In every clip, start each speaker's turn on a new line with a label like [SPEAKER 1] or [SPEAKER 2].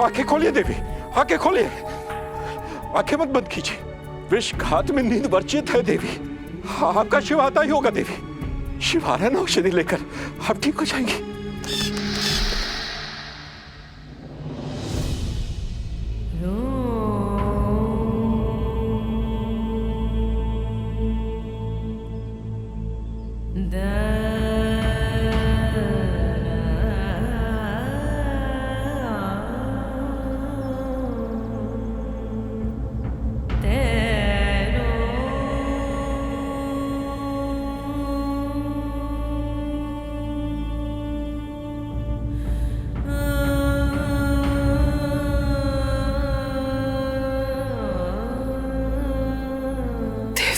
[SPEAKER 1] आंखें खोलिए देवी, आंखें खोलिए, आंखें मत बंद कीजिए। विषघात में नींद वर्जित है देवी, आपका शिव आता ही होगा देवी। शिव आ रहा है ना औषधि लेकर, आप ठीक हो जाएंगी।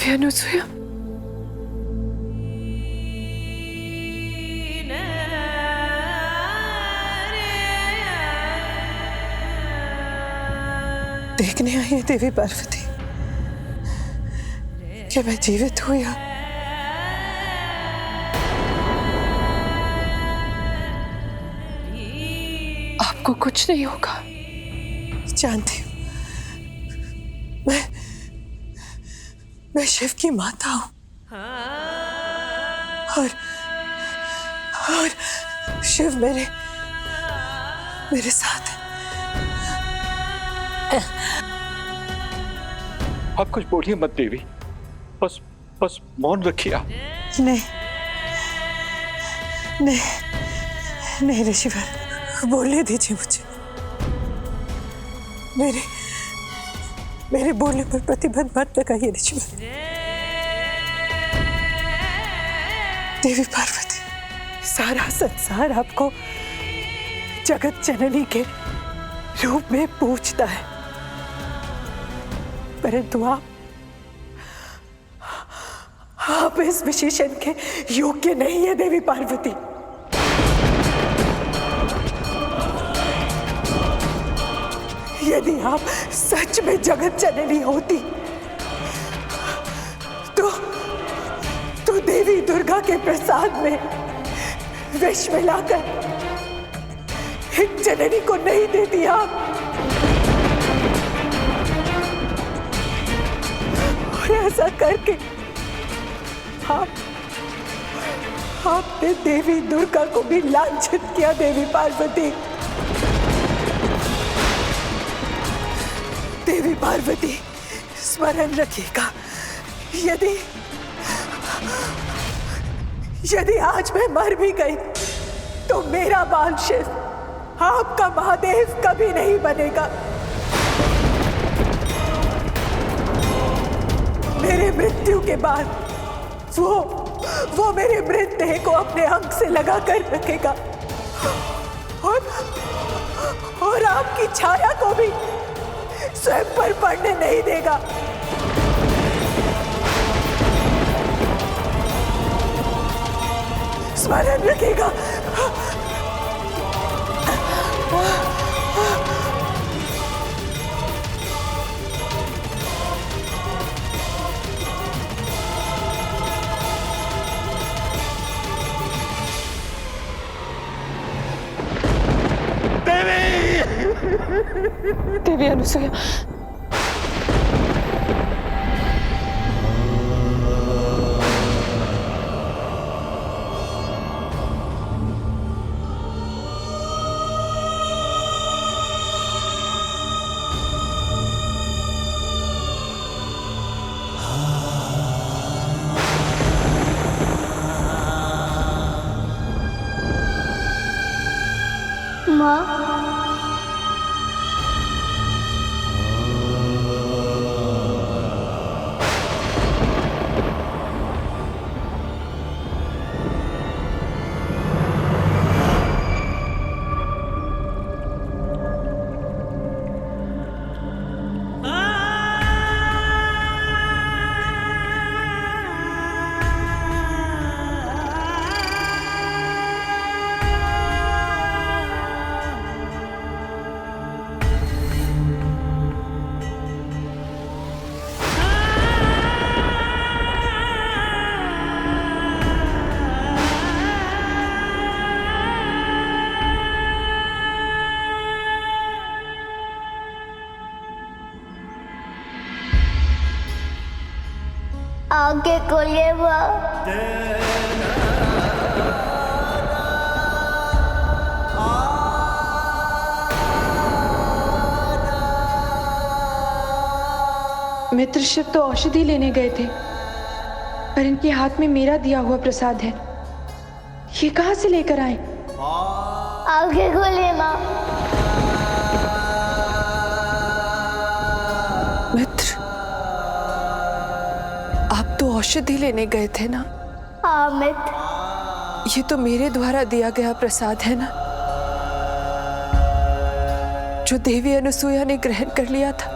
[SPEAKER 2] अनुसुया, देखने आई है देवी पार्वती कि मैं जीवित हूं या आपको कुछ नहीं होगा, जानती हूं। मैं शिव की माता हूं और शिव मेरे साथ है।
[SPEAKER 1] आप कुछ बोलिए मत देवी, बस मौन रखिए आप।
[SPEAKER 2] नहीं ऋषिवर, बोलने दीजिए मुझे। मेरे बोलने पर प्रतिबंध मत लगाइए ऋषिवर। देवी पार्वती, सारा संसार आपको जगत जननी के रूप में पूजता है, परंतु आप इस विशेषण के योग्य नहीं है देवी पार्वती। यदि आप सच में जगत जननी होती तो देवी दुर्गा के प्रसाद में विष मिलाकर एक जननी को नहीं देती आप। और ऐसा करके आपने देवी दुर्गा को भी लांछित किया देवी पार्वती। देवी पार्वती, स्मरण रखिएगा, यदि आज मैं मर भी गई तो मेरा बाल शिव आपका महादेव कभी नहीं बनेगा। मेरे मृत्यु के बाद वो मेरे मृतदेह को अपने अंग से लगा कर रखेगा और आपकी छाया को भी स्वयं पर पड़ने नहीं देगा। स्मरण रखेगा। देवी अनुसुया,
[SPEAKER 3] माँ, आंखें खोलिए माँ।
[SPEAKER 4] मित्र शिव तो औषधि लेने गए थे, पर इनके हाथ में मेरा दिया हुआ प्रसाद है। ये कहां से लेकर आए?
[SPEAKER 3] आंखें खोलिए माँ।
[SPEAKER 2] मित्र, आप तो औषधि लेने गए थे ना?
[SPEAKER 3] हाँ मित्र।
[SPEAKER 2] ये तो मेरे द्वारा दिया गया प्रसाद है ना, जो देवी अनुसुईया ने ग्रहण कर लिया था।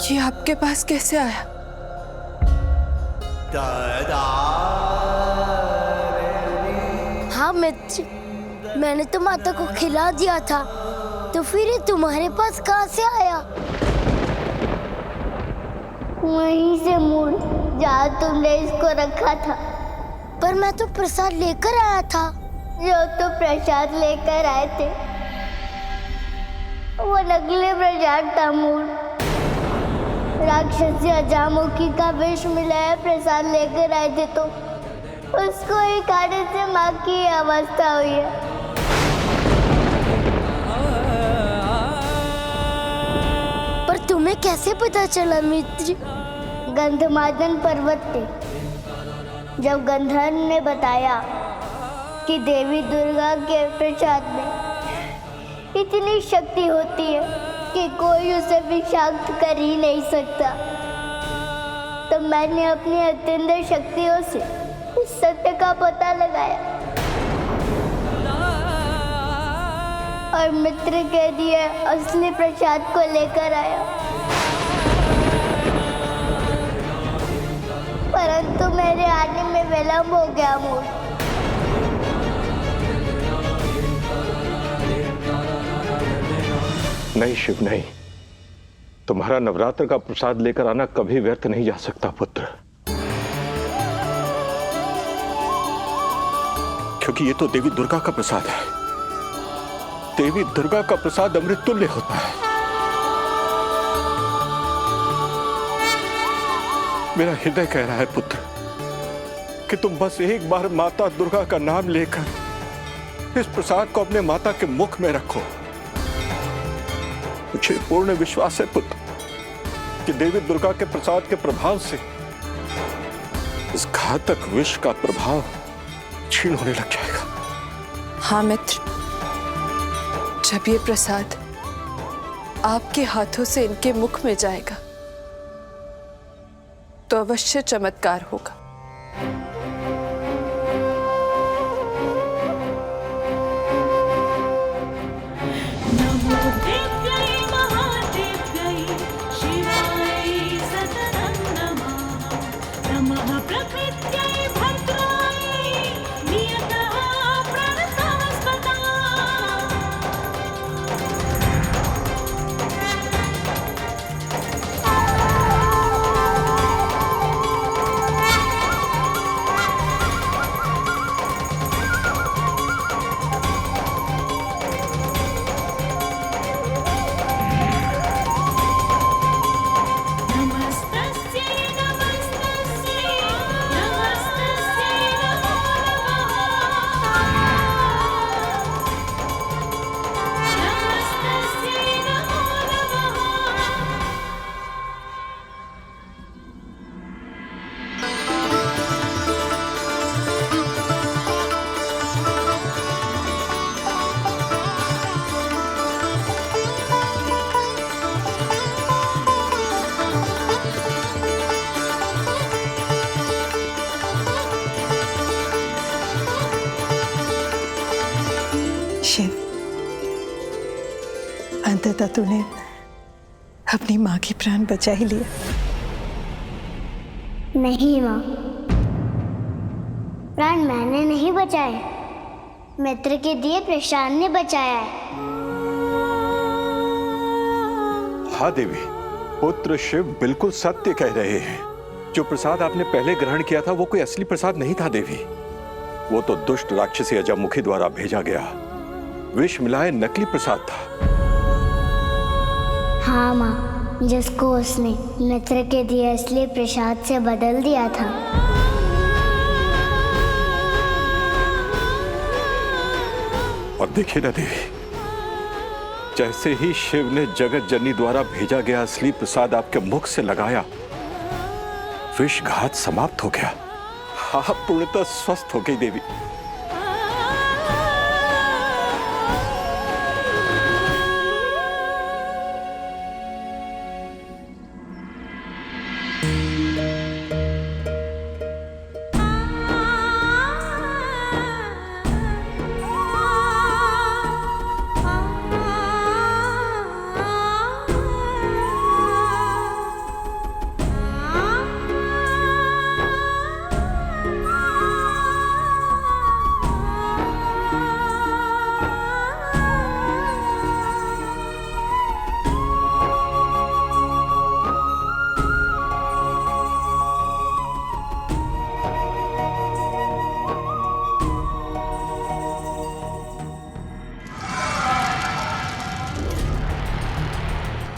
[SPEAKER 2] ये आपके पास कैसे आया?
[SPEAKER 3] हाँ मित्र, मैंने तो माता को खिला दिया था, तो फिर ये तुम्हारे पास कहाँ से आया? वहीं से मूल जहाँ तुमने इसको रखा था। पर मैं तो प्रसाद लेकर आया था। जो तो प्रसाद लेकर आए थे वो नकली प्रसाद था मूल। राक्षसी अजामुखी का विष मिलाया प्रसाद लेकर आए थे, तो उसको ही खाने से माँ की अवस्था हुई है। पर तुम्हें कैसे पता चला मित्र? गंधमादन पर्वत पे जब गंधर्व ने बताया कि देवी दुर्गा के प्रसाद में इतनी शक्ति होती है कि कोई उसे विषाक्त कर ही नहीं सकता, तो मैंने अपनी अत्यंत शक्तियों से इस सत्य का पता लगाया और मित्र के दिए असली प्रसाद को लेकर आया। परंतु मेरे आने में विलंब हो गया मूल।
[SPEAKER 1] नहीं शिव नहीं, तुम्हारा नवरात्र का प्रसाद लेकर आना कभी व्यर्थ नहीं जा सकता पुत्र, क्योंकि ये तो देवी दुर्गा का प्रसाद है। देवी दुर्गा का प्रसाद अमृत तुल्य होता है। मेरा हृदय कह रहा है पुत्र कि तुम बस एक बार माता दुर्गा का नाम लेकर इस प्रसाद को अपने माता के मुख में रखो। मुझे पूर्ण विश्वास है पुत्र कि देवी दुर्गा के प्रसाद के प्रभाव से इस घातक विष का प्रभाव क्षीण होने लग जाएगा।
[SPEAKER 2] हाँ मित्र, जब ये प्रसाद आपके हाथों से इनके मुख में जाएगा तो अवश्य चमत्कार होगा। शिव, अंततः तूने अपनी माँ की प्राण बचा ही लिया।
[SPEAKER 3] नहीं माँ, प्राण मैंने नहीं बचाए, मित्र के दिए प्रसाद ने बचाया है।
[SPEAKER 1] हाँ देवी, पुत्र शिव बिल्कुल सत्य कह रहे हैं। जो प्रसाद आपने पहले ग्रहण किया था वो कोई असली प्रसाद नहीं था देवी। वो तो दुष्ट राक्षसी अजामुखी द्वारा भेजा गया विष मिलाए नकली प्रसाद था।
[SPEAKER 3] हाँ माँ, जिसको उसने मित्र के दिए असली प्रसाद से बदल दिया था।
[SPEAKER 1] और देखिए ना देवी, जैसे ही शिव ने जगत जननी द्वारा भेजा गया असली प्रसाद आपके मुख से लगाया, विषघात समाप्त हो गया। आप पूर्णतः स्वस्थ हो गई देवी।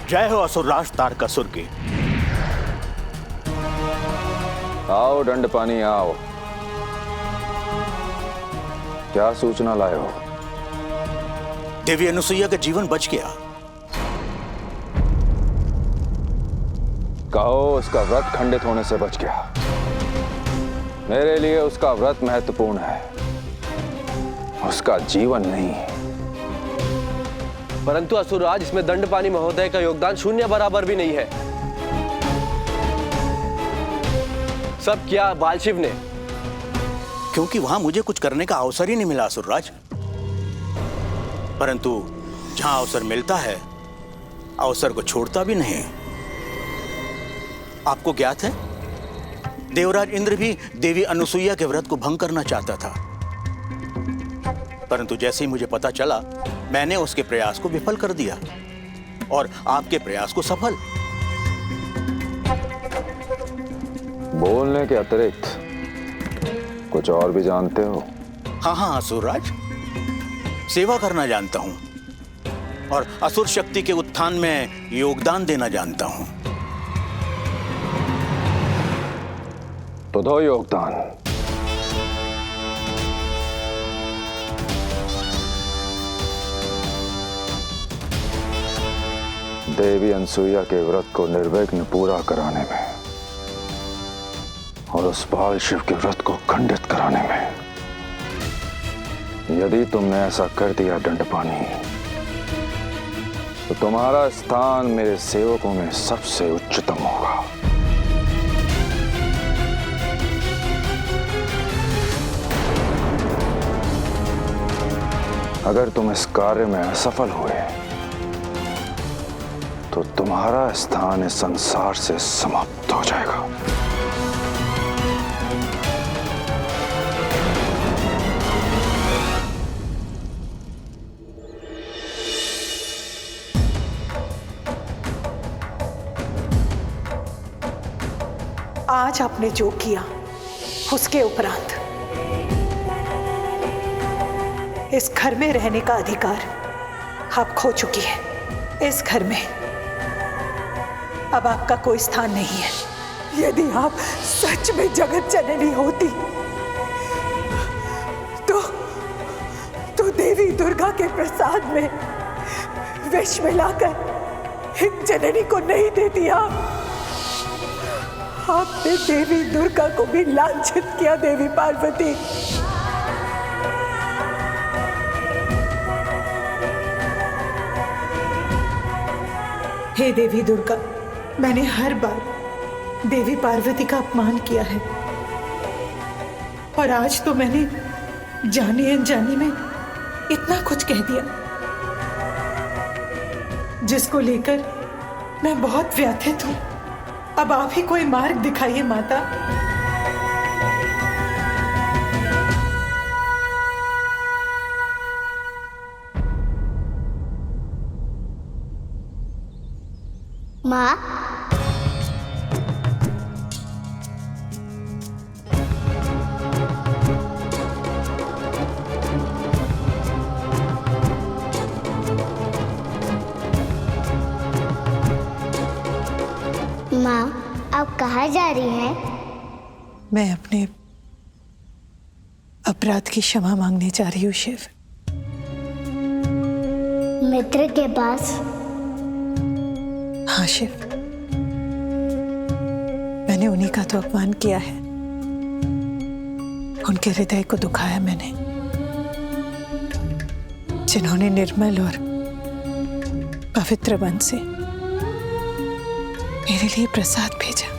[SPEAKER 5] जय हो असुरराज तारकासुर की।
[SPEAKER 6] आओ दंडपानी आओ, क्या सूचना लाए हो?
[SPEAKER 5] देवी अनुसुईया का जीवन बच गया।
[SPEAKER 6] कहो उसका व्रत खंडित होने से बच गया। मेरे लिए उसका व्रत महत्वपूर्ण है, उसका जीवन नहीं।
[SPEAKER 7] परंतु असुरराज, इसमें दंडपानी महोदय का योगदान शून्य बराबर भी नहीं है। सब क्या बालशिव ने?
[SPEAKER 5] क्योंकि वहां मुझे कुछ करने का अवसर ही नहीं मिला असुरराज। परंतु जहां अवसर मिलता है, अवसर को छोड़ता भी नहीं। आपको ज्ञात है, देवराज इंद्र भी देवी अनुसुईया के व्रत को भंग करना चाहता था, परंतु जैसे ही मुझे पता चला, मैंने उसके प्रयास को विफल कर दिया और आपके प्रयास को सफल।
[SPEAKER 6] बोलने के अतिरिक्त कुछ और भी जानते हो?
[SPEAKER 5] हाँ असुरराज, सेवा करना जानता हूं और असुर शक्ति के उत्थान में योगदान देना जानता हूं।
[SPEAKER 6] तो दो योगदान। देवी अनसुईया के व्रत को निर्विघ्न पूरा कराने में और उस बाल शिव के व्रत को खंडित कराने में। यदि तुमने ऐसा कर दिया दंडपानी, तो तुम्हारा स्थान मेरे सेवकों में सबसे उच्चतम होगा। अगर तुम इस कार्य में असफल हुए तो तुम्हारा स्थान इस संसार से समाप्त हो जाएगा।
[SPEAKER 2] आज आपने जो किया, उसके उपरांत इस घर में रहने का अधिकार आप खो चुकी है। इस घर में अब आपका कोई स्थान नहीं है। यदि आप सच में जगत जननी होती तो देवी दुर्गा के प्रसाद में विष मिलाकर एक जननी को नहीं देती। आपने देवी दुर्गा को भी लांछित किया। देवी पार्वती, हे देवी दुर्गा, मैंने हर बार देवी पार्वती का अपमान किया है और आज तो मैंने जाने अनजाने में इतना कुछ कह दिया जिसको लेकर मैं बहुत व्यथित हूं। अब आप ही कोई मार्ग दिखाइए माता।
[SPEAKER 3] माँ, कहाँ जा रही हैं?
[SPEAKER 2] मैं अपने अपराध की क्षमा मांगने जा रही हूँ शिव।
[SPEAKER 3] मित्र के पास?
[SPEAKER 2] हाँ शिव, मैंने उन्हीं का तो अपमान किया है, उनके हृदय को दुखाया मैंने, जिन्होंने निर्मल और पवित्र मन से मेरे लिए प्रसाद भेजा।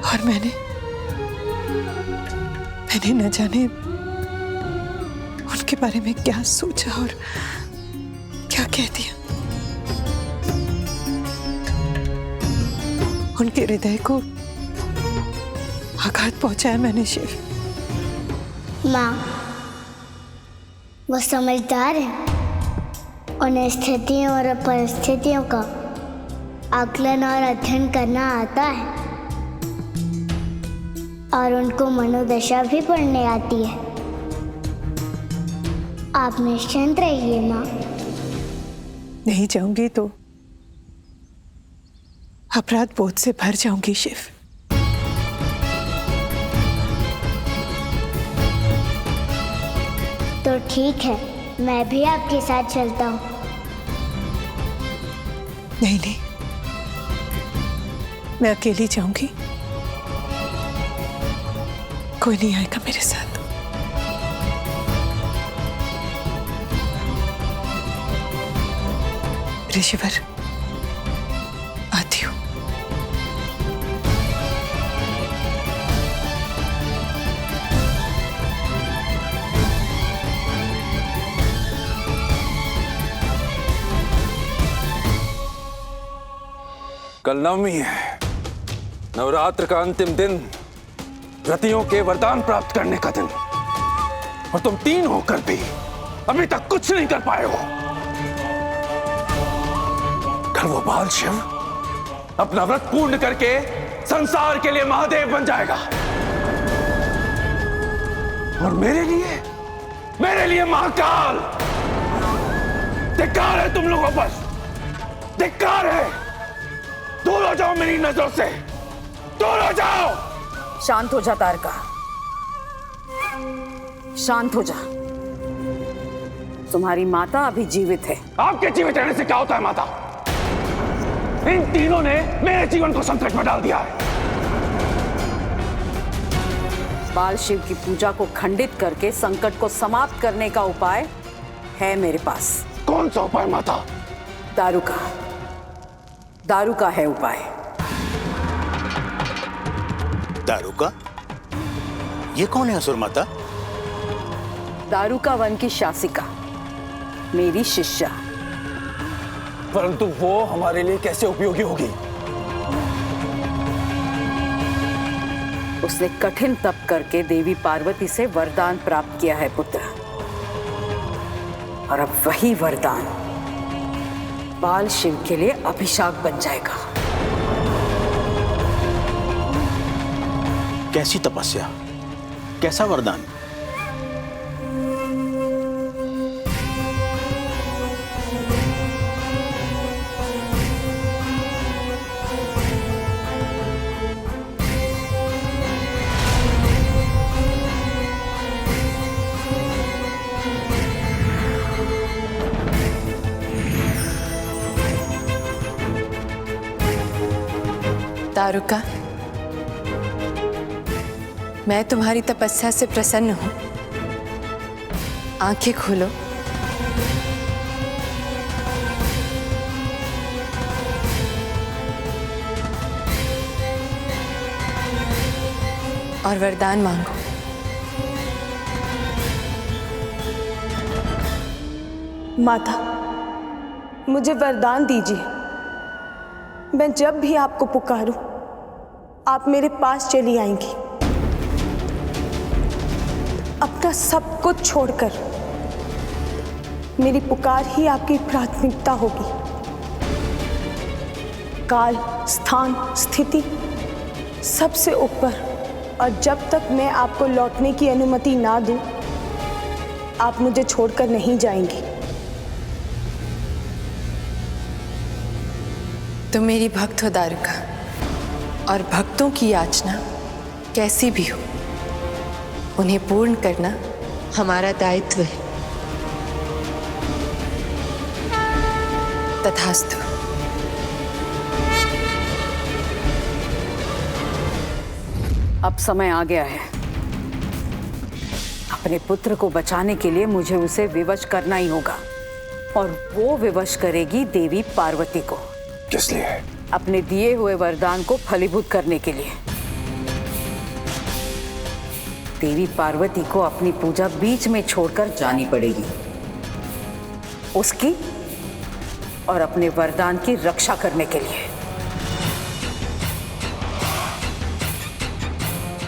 [SPEAKER 2] और मैंने न जाने उनके बारे में क्या सोचा और क्या कह दिया। उनके हृदय को आघात पहुंचाया मैंने शिव।
[SPEAKER 3] माँ, वो समझदार है, उन्हें स्थितियों और परिस्थितियों का आकलन और अध्ययन करना आता है और उनको मनोदशा भी पढ़ने आती है। आप निश्चिंत रहिए माँ।
[SPEAKER 2] नहीं जाऊंगी तो अपराध बोझ से भर जाऊंगी शिव।
[SPEAKER 3] तो ठीक है, मैं भी आपके साथ चलता हूँ।
[SPEAKER 2] नहीं नहीं, मैं अकेली जाऊंगी, कोई नहीं आएगा मेरे साथ। ऋषिवर, आती हूँ।
[SPEAKER 6] कल नवमी है, नवरात्र का अंतिम दिन, व्रतियों के वरदान प्राप्त करने का दिन, और तुम 3 होकर भी अभी तक कुछ नहीं कर पाए हो। कल वो बाल शिव अपना व्रत पूर्ण करके संसार के लिए महादेव बन जाएगा, और मेरे लिए महाकाल। धिक्कार है तुम लोगों पर, धिक्कार है। दूर हो जाओ मेरी नजरों से, दूर हो जाओ।
[SPEAKER 8] शांत हो जा तारका, शांत हो जा। तुम्हारी माता अभी जीवित है।
[SPEAKER 6] आपके जीवित रहने से क्या होता है माता? इन तीनों ने मेरे जीवन को संकट में डाल दिया है।
[SPEAKER 8] बाल शिव की पूजा को खंडित करके संकट को समाप्त करने का उपाय है मेरे पास।
[SPEAKER 6] कौन सा उपाय माता?
[SPEAKER 8] दारू का है उपाय।
[SPEAKER 5] दारू का? ये कौन है असुर माता?
[SPEAKER 8] दारूका वन की शासिका, मेरी शिष्या।
[SPEAKER 6] परंतु वो हमारे लिए कैसे उपयोगी होगी?
[SPEAKER 8] उसने कठिन तप करके देवी पार्वती से वरदान प्राप्त किया है पुत्र, और अब वही वरदान बाल शिव के लिए अभिशाप बन जाएगा।
[SPEAKER 5] कैसी तपस्या, कैसा वरदान?
[SPEAKER 9] दारुका, मैं तुम्हारी तपस्या से प्रसन्न हूं। आंखें खोलो। और वरदान मांगो।
[SPEAKER 10] माता, मुझे वरदान दीजिए। मैं जब भी आपको पुकारूं, आप मेरे पास चली आएंगी। अपना सब कुछ छोड़कर मेरी पुकार ही आपकी प्राथमिकता होगी। काल, स्थान, स्थिति सबसे ऊपर, और जब तक मैं आपको लौटने की अनुमति ना दूं, आप मुझे छोड़कर नहीं जाएंगी।
[SPEAKER 9] तुम मेरी भक्त हो दारुका। और भक्तों की याचना कैसी भी हो, उन्हें पूर्ण करना हमारा दायित्व है। तथास्तु।
[SPEAKER 8] अब समय आ गया है। अपने पुत्र को बचाने के लिए मुझे उसे विवश करना ही होगा, और वो विवश करेगी देवी पार्वती को।
[SPEAKER 6] किस लिए?
[SPEAKER 8] अपने दिए हुए वरदान को फलीभूत करने के लिए। देवी पार्वती को अपनी पूजा बीच में छोड़कर जानी पड़ेगी, उसकी और अपने वरदान की रक्षा करने के लिए।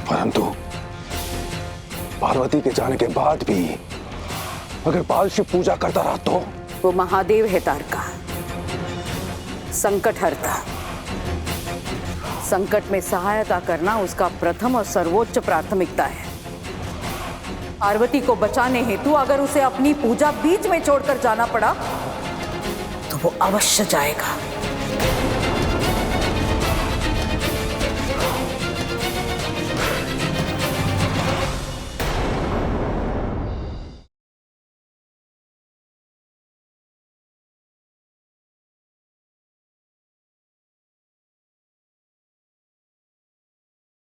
[SPEAKER 6] परंतु पार्वती के जाने के बाद भी अगर बाल शिव पूजा करता रहा तो?
[SPEAKER 8] वो महादेव है तारका, संकट हरता। संकट में सहायता करना उसका प्रथम और सर्वोच्च प्राथमिकता है। पार्वती को बचाने हेतु अगर उसे अपनी पूजा बीच में छोड़कर जाना पड़ा तो वो अवश्य जाएगा।